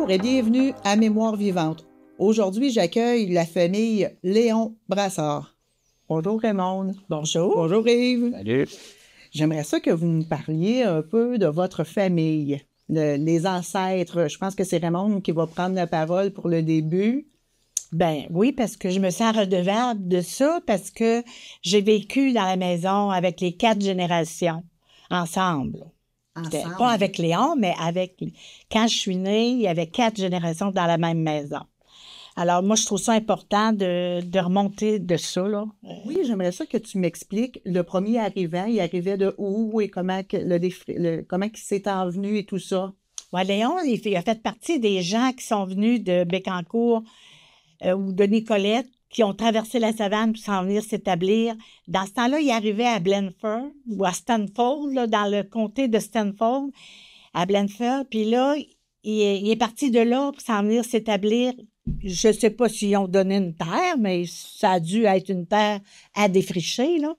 Bonjour et bienvenue à Mémoire vivante. Aujourd'hui, j'accueille la famille Léon Brassard. Bonjour Raymond. Bonjour. Bonjour Yves. Salut. J'aimerais ça que vous me parliez un peu de votre famille, les ancêtres. Je pense que c'est Raymond qui va prendre la parole pour le début. Ben oui, parce que je me sens redevable de ça, parce que j'ai vécu dans la maison avec les 4 générations, ensemble. Pas avec Léon, mais avec... Quand je suis née, il y avait 4 générations dans la même maison. Alors, moi, je trouve ça important de remonter de ça, là. Oui, j'aimerais ça que tu m'expliques. Le premier arrivant, il arrivait de où et comment il s'est envenu et tout ça? Ouais, Léon, il a fait partie des gens qui sont venus de Bécancour ou de Nicolette, qui ont traversé la savane pour s'en venir s'établir. Dans ce temps-là, il arrivait à Blandford ou à Stanford, là, dans le comté de Stanford, à Blandford. Puis là, il est parti de là pour s'en venir s'établir. Je ne sais pas s'ils ont donné une terre, mais ça a dû être une terre à défricher, là.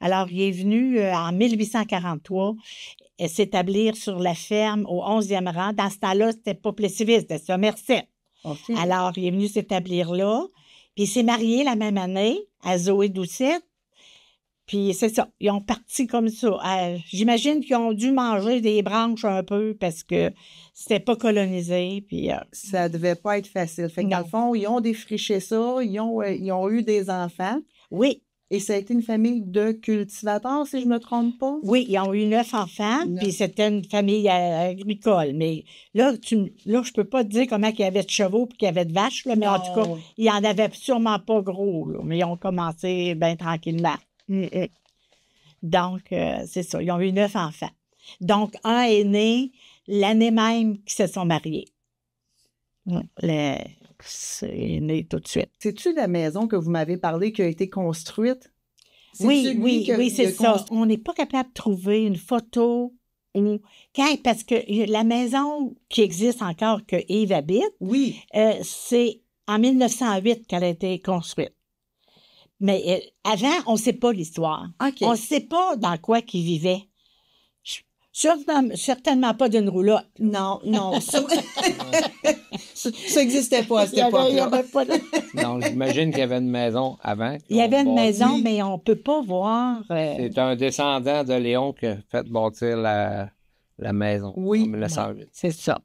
Alors, il est venu en 1843 s'établir sur la ferme au 11e rang. Dans ce temps-là, c'était pas Plessisville, c'était Somerset. Okay. Alors, il est venu s'établir là. Puis, il s'est marié la même année à Zoé Doucette. Puis, c'est ça. Ils ont parti comme ça. J'imagine qu'ils ont dû manger des branches un peu parce que c'était pas colonisé. Puis, ça devait pas être facile. Fait que dans le fond, ils ont défriché ça. Ils ont eu des enfants. Oui. Et ça a été une famille de cultivateurs, si je ne me trompe pas? Oui, ils ont eu 9 enfants, puis c'était une famille agricole. Mais là, je peux pas te dire comment il y avait de chevaux puis qu'il y avait de vaches, là, mais en tout cas, il n'y en avait sûrement pas gros, là, mais ils ont commencé bien tranquillement. Donc, c'est ça, ils ont eu 9 enfants. Donc, un est né l'année même qu'ils se sont mariés. C'est né tout de suite. C'est-tu la maison que vous m'avez parlé qui a été construite? Oui, c'est ça. On n'est pas capable de trouver une photo parce que la maison qui existe encore, que Yves habite, oui. C'est en 1908 qu'elle a été construite. Mais avant, on ne sait pas l'histoire. Okay. On ne sait pas dans quoi qu'il vivait. Certainement pas d'une roulotte. Non. Ça n'existait pas à cette époque-là. Non, j'imagine qu'il y avait une maison avant. Il y avait une maison, mais on ne peut pas voir. C'est un descendant de Léon qui a fait bâtir la maison en 1908. C'est ça.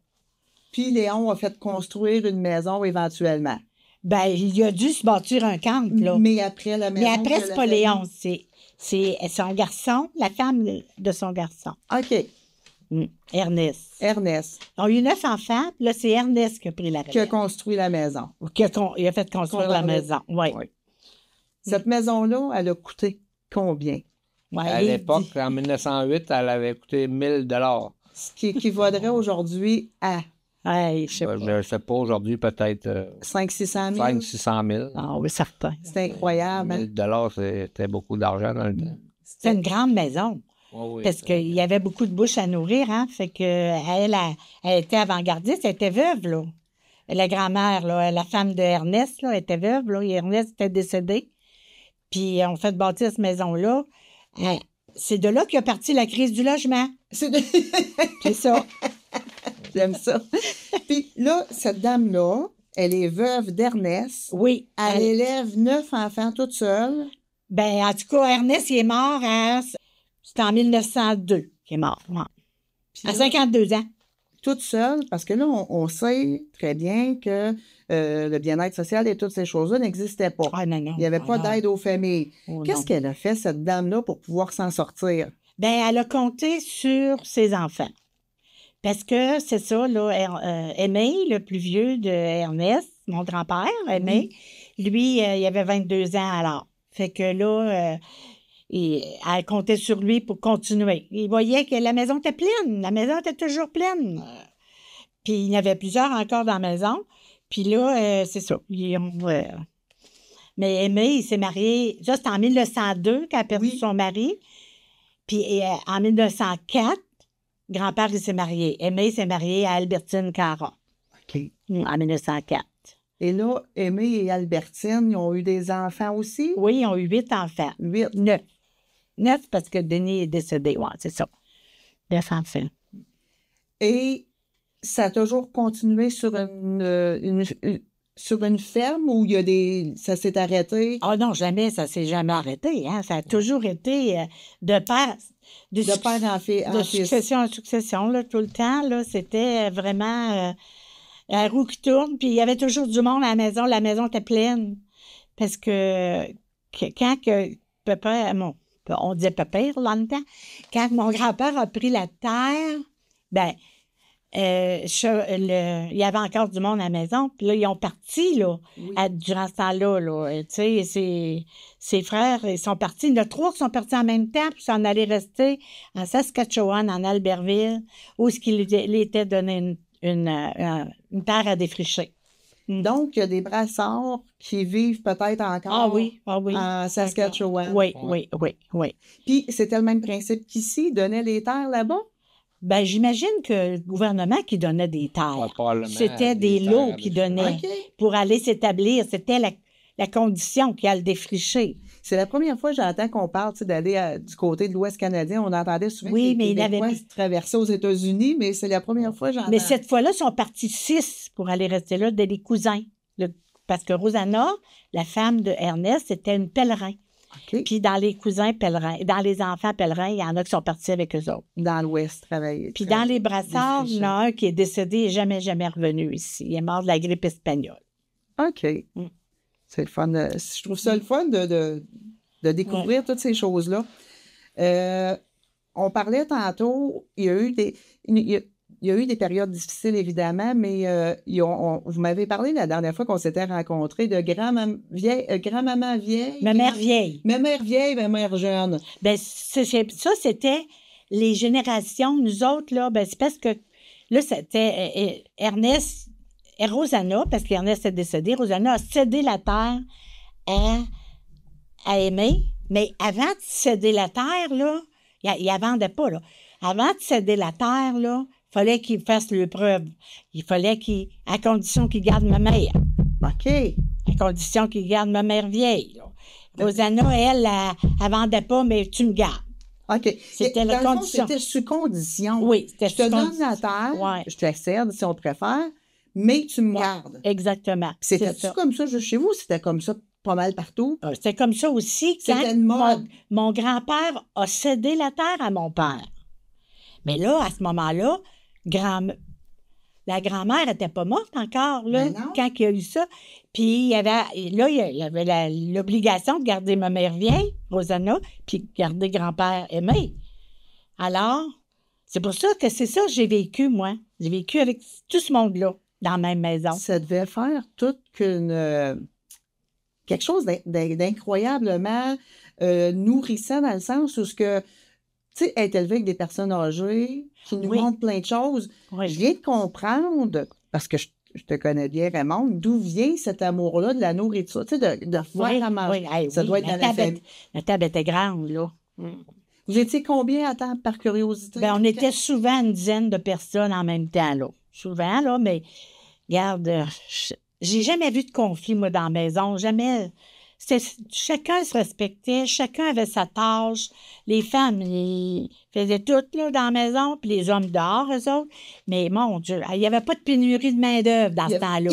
Puis Léon a fait construire une maison éventuellement. Ben, il a dû se bâtir un camp, là. Mais après la maison... Mais après, c'est pas Léon, c'est son garçon, la femme de son garçon. OK. Ernest. Ils ont eu 9 enfants, puis là, c'est Ernest qui a pris la relève. Qui a construit la maison. Il a fait construire la maison, oui. Cette maison-là, elle a coûté combien? Ouais, à l'époque, en 1908, elle avait coûté 1 000 $. Ce qui équivaudrait aujourd'hui à... je sais pas. Je sais pas, aujourd'hui, peut-être... 500-600 000? 500-600 000. Ah oui, certain. C'est incroyable. 1 000 $, c'était beaucoup d'argent dans le temps. C'était une grande maison. Oui, parce qu'il y avait beaucoup de bouches à nourrir, hein. Fait que elle était avant-gardiste, elle était veuve, là. La grand-mère, là, la femme de Ernest, là, était veuve, là, et Ernest était décédé. Puis on fait bâtir cette maison-là. C'est de là qu'est partie la crise du logement. C'est ça. J'aime ça. Puis là, cette dame-là, elle est veuve d'Ernest. Oui. Elle élève 9 enfants toute seule. Ben, en tout cas, Ernest, il est mort c'était en 1902 qu'il est mort. À 52 ans. Toute seule, parce que là, on sait très bien que le bien-être social et toutes ces choses-là n'existaient pas. Ah, non. Il n'y avait pas d'aide aux familles. Qu'est-ce qu'elle a fait, cette dame-là, pour pouvoir s'en sortir? Ben, elle a compté sur ses enfants. Parce que c'est ça, là, Aimé, le plus vieux de Ernest, mon grand-père, Aimé, lui, il avait 22 ans alors. Fait que là, elle comptait sur lui pour continuer. Il voyait que la maison était pleine. La maison était toujours pleine. Puis il y en avait plusieurs encore dans la maison. Puis là, c'est ça. Mais Aimé, il s'est marié... Ça, c'était en 1902 qu'elle a perdu son mari. Puis en 1904, grand-père, il s'est marié. Aimé s'est marié à Albertine Cara. OK. En 1904. Et là, Aimé et Albertine, ils ont eu des enfants aussi? Oui, ils ont eu 8 enfants. 9. 9 parce que Denis est décédé. Oui, c'est ça. 9 enfants. Et ça a toujours continué sur sur une ferme où il y a ça s'est arrêté? Ah non, jamais, ça s'est jamais arrêté. Hein? Ça a toujours été de père père en fils. succession en succession, là, tout le temps. Là, c'était vraiment la roue qui tourne. Puis il y avait toujours du monde à la maison était pleine. Parce quand papa, on disait pépère là, dans le temps, quand mon grand-père a pris la terre, ben il y avait encore du monde à la maison. Puis là, ils ont parti, là, durant ce temps-là. Là. Tu sais, ses frères, ils sont partis. Il y en a 3 qui sont partis en même temps, puis s'en allaient rester en Saskatchewan, en Albertville, où il était donné une terre à défricher. Donc, il y a des brassards qui vivent peut-être encore en Saskatchewan. Oui. Puis, c'était le même principe qu'ici, ils donnaient les terres là-bas? Ben, j'imagine que le gouvernement qui donnait des terres, c'était des lots qui donnaient pour aller s'établir. C'était la condition qui a le défricher. C'est la première fois que j'entends qu'on parle d'aller du côté de l'Ouest canadien. On entendait souvent que les Québécois traversaient aux États-Unis, mais c'est la première fois que j'entends. Mais cette fois-là, ils sont partis 6 pour aller rester là, des cousins. Parce que Rosanna, la femme de Ernest, c'était une pèlerin. Okay. Puis dans les cousins pèlerins, dans les enfants pèlerins, il y en a qui sont partis avec eux autres. Dans l'Ouest, travailler. Puis dans les brassards, il y en a un qui est décédé et jamais revenu ici. Il est mort de la grippe espagnole. OK. C'est le fun. Je trouve ça le fun de découvrir toutes ces choses-là. On parlait tantôt, il y a eu des périodes difficiles, évidemment, mais vous m'avez parlé la dernière fois qu'on s'était rencontrés de grand-maman vieille. Ma mère vieille. Ma mère vieille, ma mère jeune. Bien, ça, c'était les générations. Nous autres, là, ben, c'est parce que là, c'était Ernest et Rosanna, parce qu'Ernest est décédé. Rosanna a cédé la terre à Aimé. Mais avant de céder la terre, là, il la vendait pas, là. Avant de céder la terre, là, il fallait qu'il fasse le preuve. Il fallait à condition qu'il garde ma mère. OK. À condition qu'il garde ma mère vieille. Là. Rosanna, elle vendait pas, mais tu me gardes. OK. C'était la condition. C'était sous condition. Oui, c'était sous condition. Je te donne la terre, je te cède si on préfère, mais tu me gardes. Exactement. C'était-tu comme ça juste chez vous? C'était comme ça pas mal partout? C'était comme ça aussi quand mon grand-père a cédé la terre à mon père. Mais là, à ce moment-là, la grand-mère n'était pas morte encore, là, quand il y a eu ça. Puis, il y avait l'obligation de garder ma mère vieille, Rosanna, puis garder grand-père Aimé. Alors, c'est pour ça que c'est ça que j'ai vécu, moi. J'ai vécu avec tout ce monde-là, dans la même maison. Ça devait faire quelque chose d'incroyablement nourrissant dans le sens où tu sais, être élevé avec des personnes âgées qui nous montrent plein de choses. Oui. Je viens de comprendre, parce que je te connais bien, Raymond, d'où vient cet amour-là de la nourriture, tu sais, de faire à manger. Ça doit être dans la famille. La table était grande, là. Vous étiez combien à table, par curiosité? Bien, on était souvent une dizaine de personnes en même temps, là. Souvent, là, mais regarde, j'ai jamais vu de conflit, moi, dans la maison. Jamais. Chacun se respectait, chacun avait sa tâche. Les femmes, ils faisaient tout là, dans la maison, puis les hommes dehors, eux autres. Mais mon Dieu, il n'y avait pas de pénurie de main-d'œuvre dans ce temps-là.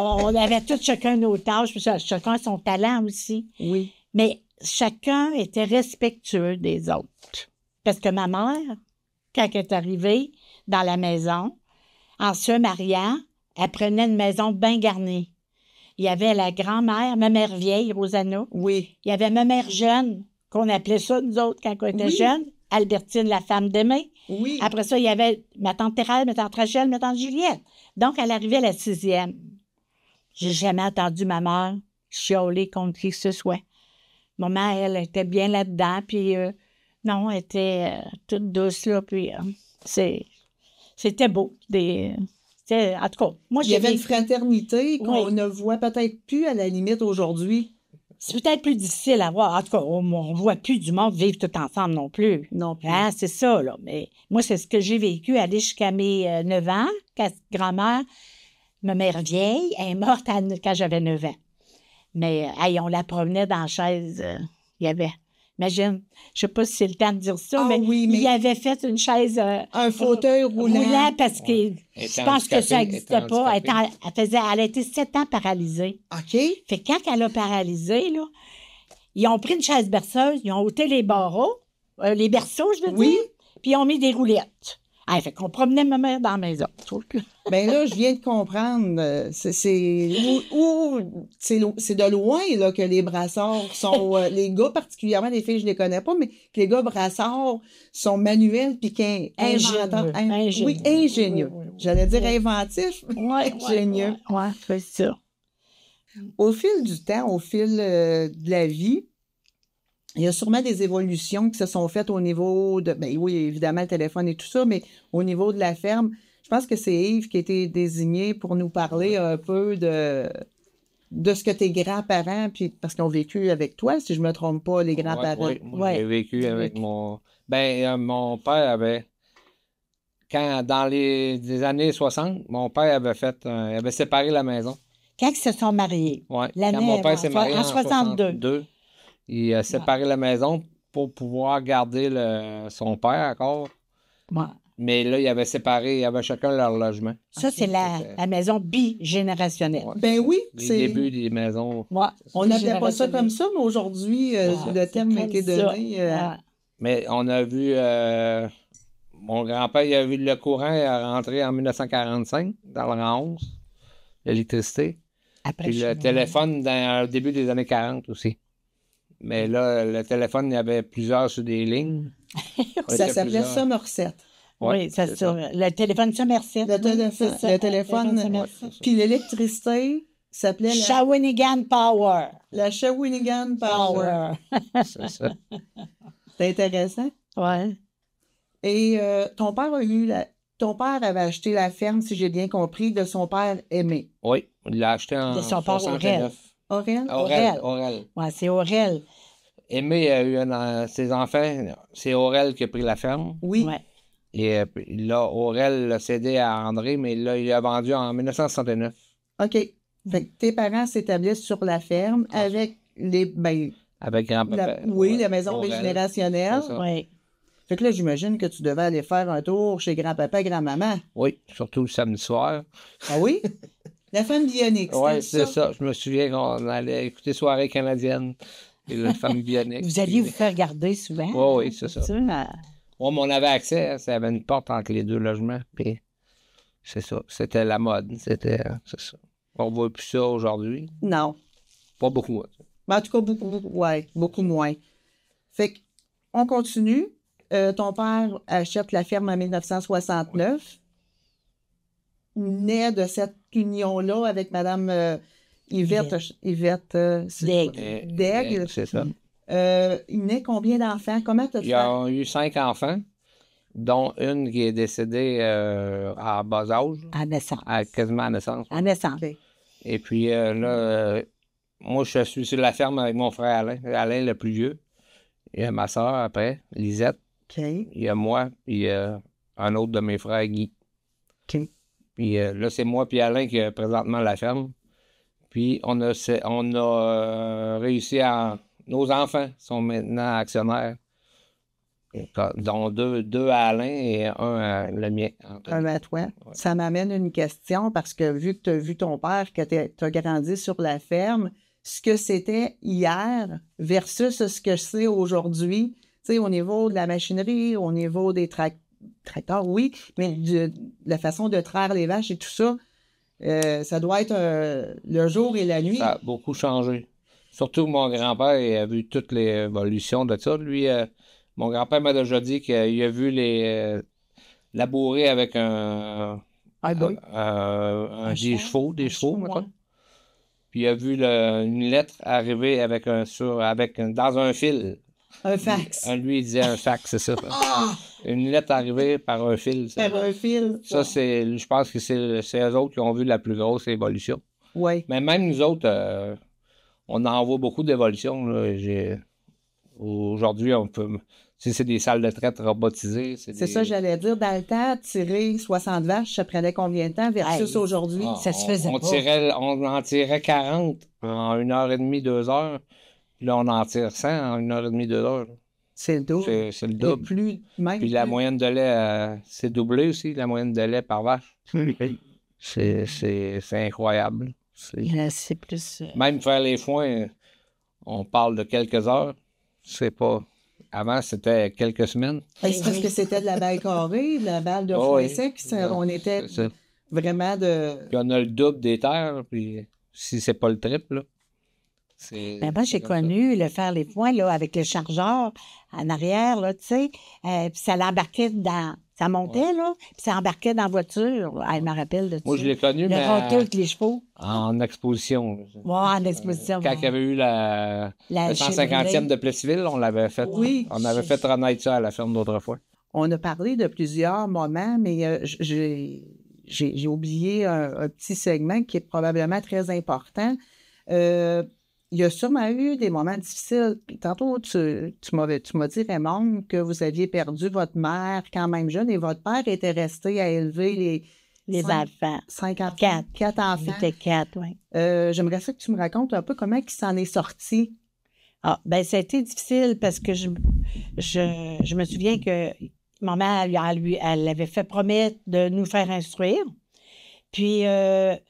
On avait tous chacun nos tâches, puis chacun son talent aussi. Oui. Mais chacun était respectueux des autres. Parce que ma mère, quand elle est arrivée dans la maison, en se mariant, elle prenait une maison bien garnie. Il y avait la grand-mère, ma mère vieille, Rosanna. Oui. Il y avait ma mère jeune, qu'on appelait ça, nous autres, quand on était jeunes. Albertine, la femme d'Aimé. Oui. Après ça, il y avait ma tante Thérèse, ma tante Rachel, ma tante Juliette. Donc, elle arrivait à la 6e. J'ai jamais entendu ma mère chialer contre qui que ce soit. Maman, elle était bien là-dedans, puis non, elle était toute douce, là, puis c'était beau. En tout cas, moi, il y avait une fraternité qu'on ne voit peut-être plus à la limite aujourd'hui. C'est peut-être plus difficile à voir. En tout cas, on ne voit plus du monde vivre tout ensemble non plus. Non plus. Hein, c'est ça, là. Mais moi, c'est ce que j'ai vécu, aller jusqu'à mes 9 ans, quand grand-mère, ma mère vieille, elle est morte quand j'avais 9 ans. Mais on la promenait dans la chaise. Il y avait Imagine, je sais pas si c'est le temps de dire ça, Ah mais, oui, mais- il avait fait une chaise Un fauteuil roulant. parce que je pense que ça n'existait pas. Elle a été 7 ans paralysée. OK. Fait que quand elle a paralysé, là, ils ont pris une chaise berceuse, ils ont ôté les barreaux, les berceaux, je veux Oui. dire, puis ils ont mis des roulettes. Ah, fait qu'on promenait ma mère dans la maison. Ben là, je viens de comprendre. C'est de loin là, que les brassards sont. Les gars, particulièrement, les filles, je les connais pas, mais que les gars brassards sont manuels puis Ingénieux. Oui, ingénieux. Oui. J'allais dire inventif, mais Ouais, ingénieux. Ouais, c'est ça. Au fil du temps, au fil de la vie, il y a sûrement des évolutions qui se sont faites au niveau de, ben oui, évidemment, le téléphone et tout ça, mais au niveau de la ferme, je pense que c'est Yves qui a été désigné pour nous parler un peu de ce que tes grands-parents, puis parce qu'ils ont vécu avec toi, si je me trompe pas, les grands-parents. Oui, j'ai vécu avec mon... mon père avait... dans les années 60, mon père il avait séparé la maison. Quand ils se sont mariés? Oui, L'année quand mon père s'est marié en 62. Il a séparé la maison pour pouvoir garder son père encore. Ouais. Mais là, il avait chacun leur logement. Ça, c'est la maison bigénérationnelle. Ouais. Ben oui, Les débuts des maisons. Ouais. On n'appelait pas ça comme ça, mais aujourd'hui, le terme a été donné. Mais on a vu... mon grand-père, il a vu le courant rentrer en 1945 dans le rang 11, l'électricité. Après, Puis le téléphone au début des années 40 aussi. Mais là, le téléphone, il y avait plusieurs sur des lignes. Ça s'appelait Somerset. Oui, c'est ça. Le téléphone Somerset. Le téléphone. Puis l'électricité s'appelait Shawinigan Power. La Shawinigan Power. C'est ça. C'est intéressant. Oui. Et ton père avait acheté la ferme, si j'ai bien compris, de son père Aimé. Oui, il l'a acheté en de son père 69. Aurel? Aurel. Oui, c'est Aurel. Aimé a eu ses enfants, c'est Aurel qui a pris la ferme. Oui. Ouais. Et là, Aurel l'a cédé à André, mais là, il l'a vendu en 1969. OK. Fait que tes parents s'établissent sur la ferme avec les... Avec grand-papa. La maison régénérationnelle. Oui. Fait que là, j'imagine que tu devais aller faire un tour chez grand-papa et grand-maman. Oui, surtout le samedi soir. Ah oui? La femme bionique, oui, c'est ça. Je me souviens qu'on allait écouter Soirée canadienne et la femme bionique. Vous alliez vous faire garder souvent? Oui, c'est ça. Oui, mais on avait accès. Il y avait une porte entre les deux logements. Puis c'est ça. C'était la mode. C'est ça. On ne voit plus ça aujourd'hui. Non. Pas beaucoup. En tout cas, beaucoup moins. Fait qu'on continue. Ton père achète la ferme en 1969. Naît de cette union-là avec Mme Yvette Daigle. C'est ça. Il naît combien d'enfants? Comment tu as fait? Il y a eu 5 enfants, dont une qui est décédée à bas âge. À naissance. Quasiment à naissance. À naissance. Okay. Et puis là, moi, je suis sur la ferme avec mon frère Alain. Alain, le plus vieux. Il y a ma soeur après, Lisette. Okay. Il y a moi, puis un autre de mes frères, Guy. Okay. Puis là, c'est moi puis Alain qui a présentement la ferme. Puis on a réussi à... Nos enfants sont maintenant actionnaires, dont deux à Alain et un à le mien. Un à toi. Ouais. Ça m'amène une question parce que vu que tu as vu ton père, que tu as grandi sur la ferme, ce que c'était hier versus ce que c'est aujourd'hui, tu sais, au niveau de la machinerie, au niveau des tracteurs, oui, mais de la façon de traire les vaches et tout ça, ça doit être le jour et la nuit. Ça a beaucoup changé. Surtout mon grand-père, il a vu toute l'évolution de ça. Lui, mon grand-père m'a déjà dit qu'il a vu les labourer avec des chevaux, mettons. Puis il a vu une lettre arriver dans un fil. Un fax. Lui, il disait un fax, c'est ça. Une lettre arrivée par un fil. Par un fil. Ça, je pense que c'est eux autres qui ont vu la plus grosse évolution. Oui. Mais même nous autres, on en voit beaucoup d'évolution. Aujourd'hui, on peut... c'est des salles de traite robotisées. C'est ça, j'allais dire. Dans le temps, tirer 60 vaches, ça prenait combien de temps versus aujourd'hui? Ça se faisait on en tirait 40 en 1h30, 2 heures. Puis là, on en tire 100 en 1h30, 2 heures. C'est le double. C'est le Et double. plus, même Puis la plus. moyenne de lait, c'est doublé aussi, la moyenne de lait par vache. C'est incroyable. C'est plus... Même faire les foins, on parle de quelques heures. C'est pas... Avant, c'était quelques semaines. C'est parce que c'était de la balle carrée, de la balle de Oh, foin oui. sec. On était C'est ça. vraiment de... Puis on a le double des terres, puis si c'est pas le triple, là, c'est... Ben moi, j'ai c'est comme ça. connu le faire les foins là, avec le chargeur en arrière, là, tu sais. Puis ça l'embarquait dans... Ça montait, là, puis ça embarquait dans la voiture. Ah, je me rappelle de ça. Moi, je l'ai connu, Le mais râteau avec les chevaux. en exposition. Ouais, en exposition. Quand il y avait eu le 150e de Plessisville, on l'avait fait. Oui. On avait fait renaître ça à la ferme d'autres fois. On a parlé de plusieurs moments, mais j'ai oublié un petit segment qui est probablement très important. Il y a sûrement eu des moments difficiles. Tantôt, tu m'as dit, Raymond, que vous aviez perdu votre mère quand même jeune et votre père était resté à élever Les enfants. 54 enfants. C'était 4, oui. J'aimerais ça que tu me racontes un peu comment il s'en est sorti. Ah, ben ça a été difficile parce que je me souviens que maman, elle avait fait promettre de nous faire instruire. Puis, elle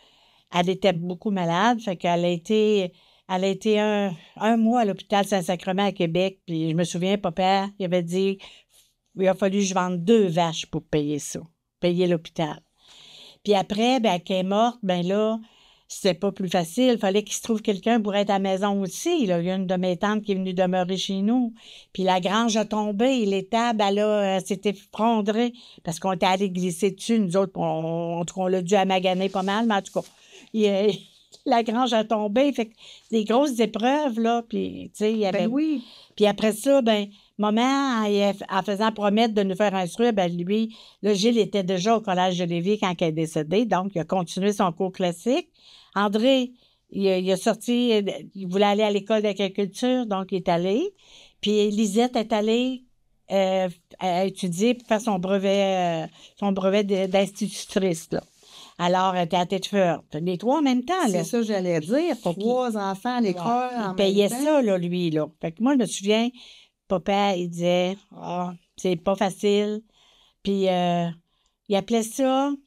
était beaucoup malade, fait qu'elle a été un mois à l'hôpital Saint-Sacrement à Québec. Puis, je me souviens, papa, il avait dit il a fallu que je vende 2 vaches pour payer ça, payer l'hôpital. Puis après, ben, quand elle est morte, ben là, c'était pas plus facile. Il fallait qu'il se trouve quelqu'un pour être à la maison aussi. Là. Il y a une de mes tantes qui est venue demeurer chez nous. Puis la grange a tombé. L'étable, elle s'était effondrée parce qu'on était allés glisser dessus. Nous autres, en tout cas, on l'a dû amaganer pas mal, mais en tout cas, la grange a tombé. Fait que des grosses épreuves, là. Puis, tu sais, il y avait... Ben oui. Puis après ça, ben maman, en faisant promettre de nous faire instruire, ben lui, là, Gilles était déjà au Collège de Lévis quand elle est décédée, donc il a continué son cours classique. André, il a sorti, il voulait aller à l'école d'agriculture, donc il est allé. Puis Lisette est allée à étudier pour faire son brevet d'institutrice, là. Alors, elle était à tête forte. Les 3 en même temps, là. C'est ça que j'allais dire. 3 enfants à l'école en Il payait même temps. ça, là, lui, là. Fait que moi, je me souviens, papa, il disait, c'est pas facile. Puis, il appelait ça, vous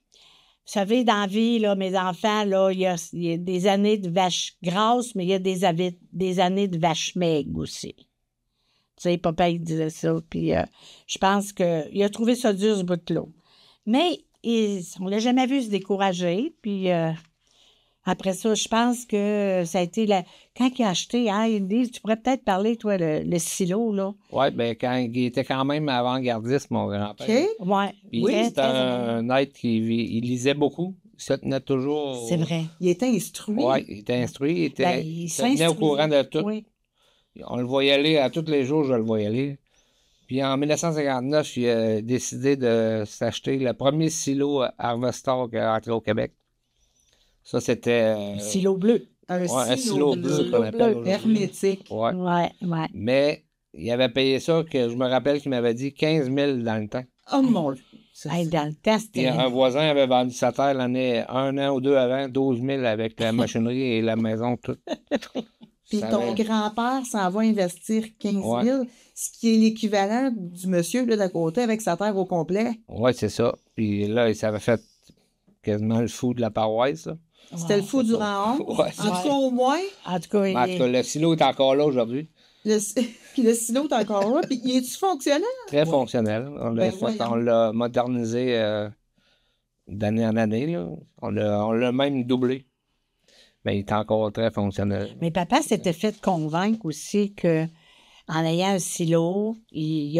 savez, dans la vie, là, mes enfants, là, il y a des années de vaches grasses, mais il y a des années de vaches maigres aussi. Tu sais, papa, il disait ça. Puis, je pense qu'il a trouvé ça dur, ce bout-là. Mais, on l'a jamais vu se décourager. Puis, après ça, je pense que ça a été quand il a acheté, il dit, tu pourrais peut-être parler, toi, le silo, là. Oui, bien, quand il était quand même avant-gardiste, mon grand-père. OK. Ouais. Puis Très, c'était très un être qui il lisait beaucoup. Il se tenait toujours... C'est vrai. Oh. Il était instruit. Oui, il était instruit. Ben, Il il se tenait au s'instruisait. courant de tout. Oui. On le voyait aller, à tous les jours, je le voyais aller. Puis en 1959, il a décidé de s'acheter le premier silo Harvestor qui est rentré au Québec. Ça, c'était... Silo bleu. un silo bleu qu'on appelle aujourd'hui. hermétique. Ouais. Ouais. Mais il avait payé ça, que je me rappelle qu'il m'avait dit 15 000 dans le temps. Oh mon Dieu. Hey, dans le temps, Puis c'était... un voisin avait vendu sa terre l'année, 1 an ou 2 avant, 12 000 avec la machinerie et la maison, tout. Puis Ça ton avait- grand-père s'en va investir 15 000, Ouais. ce qui est l'équivalent du monsieur là d'à côté avec sa terre au complet. Oui, c'est ça. Puis là, il s'avait fait quasiment le fou de la paroisse. Là. C'était le fou du rang 11. Ouais, En tout cas, au moins, En tout cas, Mais en tout cas, le silo est encore là aujourd'hui. puis le silo est encore là. Puis il est-tu fonctionnel? Très fonctionnel. Ben, voyons. On l'a modernisé d'année en année. Là. On l'a même doublé. Mais il est encore très fonctionnel. mais papa s'était fait convaincre aussi que en ayant un silo, il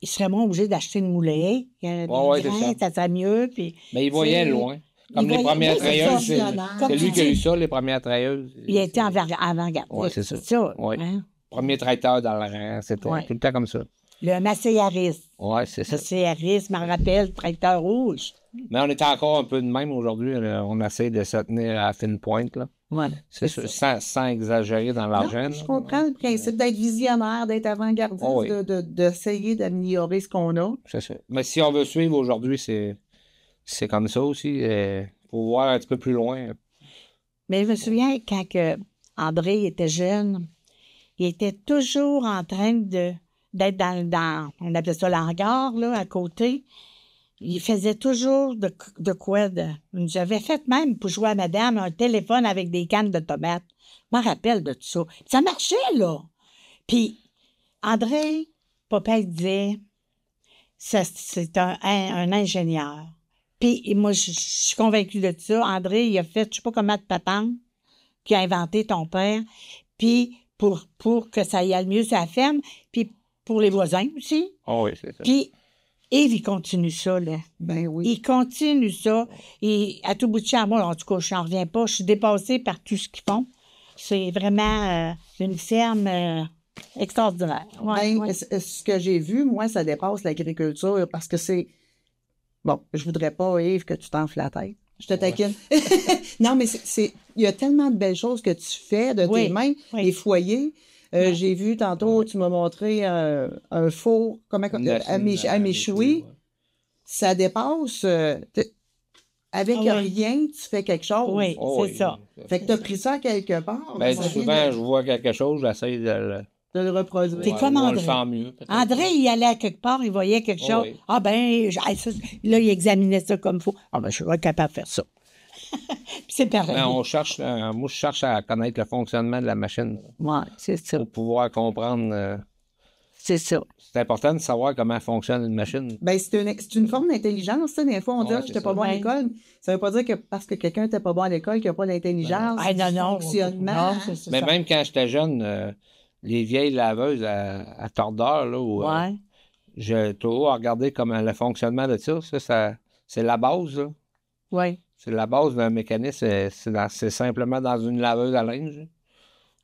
serait moins obligé d'acheter une moulée. Des Ouais, c'est grains, ça serait mieux. Puis, Mais il voyait c'est- loin. Comme il les voyait- premières oui, c'est trailleuses, c'est visionnaire. c'est lui Comme qui a tu eu dis. ça, les premières trailleuses. il a été avant-garde. Ouais, c'est ça. Ouais. Hein? Premier tracteur dans le rang, c'était Ouais. tout le temps comme ça. Le Massé-Harris. Ouais, c'est ça. Massé-Harris, je me rappelle, tracteur rouge. Mais on est encore un peu de même aujourd'hui. Là. On essaie de se tenir à la fine pointe. Là. Voilà. C'est sûr, sans exagérer dans l'argent. Non, je comprends le principe d'être visionnaire, d'être avant-gardiste, Oh oui. d'essayer d'améliorer ce qu'on a. C'est ça. Mais si on veut suivre aujourd'hui, c'est comme ça aussi. Il faut voir un petit peu plus loin. Mais je me souviens quand André était jeune, il était toujours en train d'être on appelait ça l'hangar, là, à côté. Il faisait toujours de quoi. J'avais fait même, pour jouer à madame, un téléphone avec des cannes de tomates. Je m'en rappelle de tout ça. Ça marchait, là. Puis, André, papa, il disait, c'est un ingénieur. Puis, moi, je suis convaincue de ça. André, il a fait, je sais pas comment de patente, qui a inventé ton père. Puis, pour que ça aille mieux sur la ferme, puis pour les voisins aussi. Oh oui, c'est ça. Puis, Yves, il continue ça, là. Ben oui. Il continue ça. Et à tout bout de champ, moi, en tout cas, je n'en reviens pas. Je suis dépassée par tout ce qu'ils font. C'est vraiment une ferme extraordinaire. Ouais, Ben, ouais. ce que j'ai vu, moi, ça dépasse l'agriculture parce que c'est... Bon, je voudrais pas, Yves, que tu t'enfles la tête. Je te taquine. Non, mais il y a tellement de belles choses que tu fais de tes mains, les foyers. J'ai vu tantôt, tu m'as montré un four à méchoui. Ça dépasse. Avec rien, tu fais quelque chose. Oui, c'est ça. Fait que tu as pris ça quelque part. Ben, souvent, je vois quelque chose, j'essaie de le reproduire. T'es comme André. le faire mieux. André, il allait à quelque part, il voyait quelque chose. Oui. Ah ben, là, il examinait ça comme il faut. Ah ben, je serais capable de faire ça. Puis c'est pareil. Ben, moi, je cherche à connaître le fonctionnement de la machine Oui, c'est ça. pour pouvoir comprendre. C'est ça. C'est important de savoir comment fonctionne une machine. Ben, c'est une forme d'intelligence, ça. Des fois, on dit, Ouais, j'étais c'est pas ça. bon à l'école. Ça veut pas dire que parce que quelqu'un n'était pas bon à l'école, qu'il n'y a pas d'intelligence. Ah non. Fonctionnement. Non, c'est Mais ça. même quand j'étais jeune, les vieilles laveuses à tordeur, là, où Ouais. j'ai toujours regardé comment le fonctionnement de ça. Ça c'est la base, là. Oui. C'est la base d'un mécanisme. C'est simplement dans une laveuse à linge.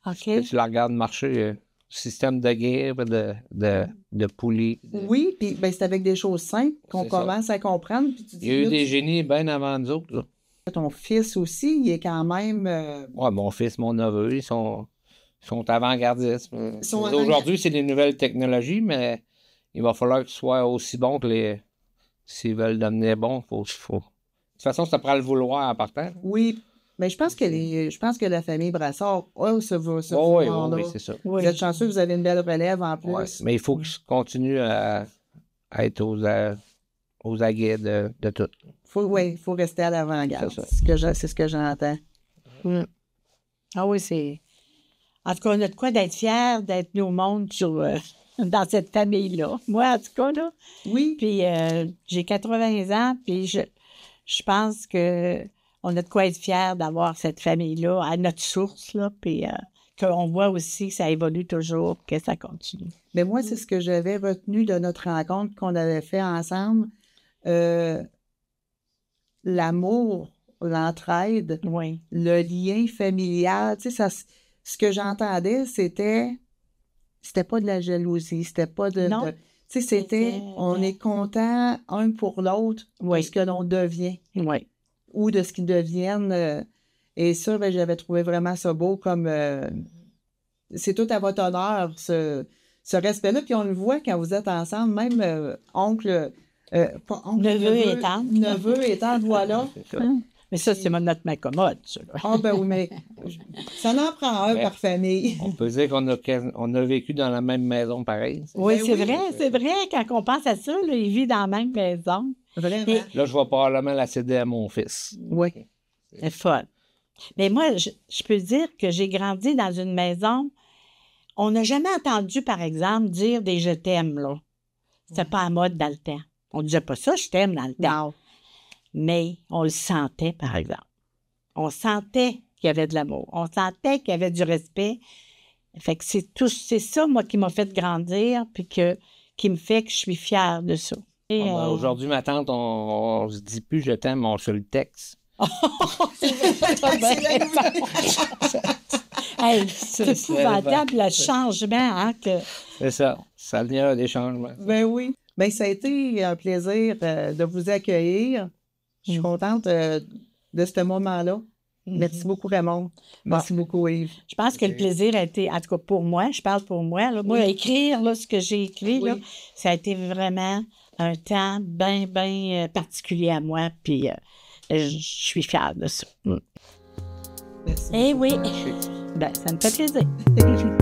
OK. Que tu la regardes marcher. Système de guerre, de poulies. Oui, puis ben, c'est avec des choses simples qu'on C'est ça. commence à comprendre. Puis tu dis, Il y a eu là, des génies bien avant nous autres, là. ton fils aussi, il est quand même... Ouais, mon fils, mon neveu, ils sont avant-gardistes. sont Aujourd'hui, c'est des nouvelles technologies, mais il va falloir qu'ils soient aussi bons que les. S'ils veulent devenir bons, faut. De toute façon, ça prend le vouloir en partant. Oui, mais je pense que la famille Brassard a ce Oh, oui, vouloir-là. oui, c'est ça. Oui. Vous êtes chanceux, vous avez une belle relève en plus. Ouais, mais il faut qu'ils continuent à être aux aguets de tout. Il faut rester à l'avant-garde. C'est ça. C'est ce que j'entends. Ah oui, c'est... En tout cas, on a de quoi d'être fiers d'être mis au monde dans cette famille-là. Moi, en tout cas, là. Oui. Puis j'ai 80 ans, puis je pense que on a de quoi être fiers d'avoir cette famille-là à notre source, là, puis qu'on voit aussi que ça évolue toujours, que ça continue. Mais moi, c'est ce que j'avais retenu de notre rencontre qu'on avait fait ensemble. L'amour, l'entraide, Oui. le lien familial. Tu sais, ce que j'entendais, c'était pas de la jalousie, c'était pas de... Non. Tu sais, c'était on est content un pour l'autre de ce que l'on devient Oui. ou de ce qu'ils deviennent. Et ça, ben, j'avais trouvé vraiment ça beau comme... c'est tout à votre honneur, ce respect-là. Puis on le voit quand vous êtes ensemble, même oncle... pas oncle, neveu et tante, voilà. C'est ça. Mais ça, c'est notre main commode, ça. Ah ben oui, mais ça en prend un par famille. On peut dire qu'on a vécu dans la même maison pareil. Oui, Ben c'est oui. vrai, c'est vrai. Quand on pense à ça, là, il vit dans la même maison. Vraiment. Et- Là, je vais probablement la céder à mon fils. Oui. C'est fun. Mais moi, je peux dire que j'ai grandi dans une maison. On n'a jamais entendu, par exemple, dire des je t'aime, là. C'était pas à mode dans le temps. On disait pas ça, je t'aime dans le temps. Non. Mais on le sentait, par exemple. On sentait qu'il y avait de l'amour. On sentait qu'il y avait du respect. Fait que c'est ça, moi, qui m'a fait grandir, puis qui me fait que je suis fière de ça. Et, Aujourd'hui, ma tante, on se dit plus je t'aime, on se le texte. hey, c'est épouvantable, le changement, hein, que... C'est ça. Ça vient des changements. Ben oui. Ben ça a été un plaisir de vous accueillir. Je suis contente de ce moment-là. Merci beaucoup, Raymond. Merci beaucoup, Yves. Je pense que le plaisir a été, en tout cas pour moi, je parle pour moi, là, moi, écrire là, ce que j'ai écrit, là, ça a été vraiment un temps bien particulier à moi, puis je suis fière de ça. Merci. Eh oui, ben, ça me fait plaisir.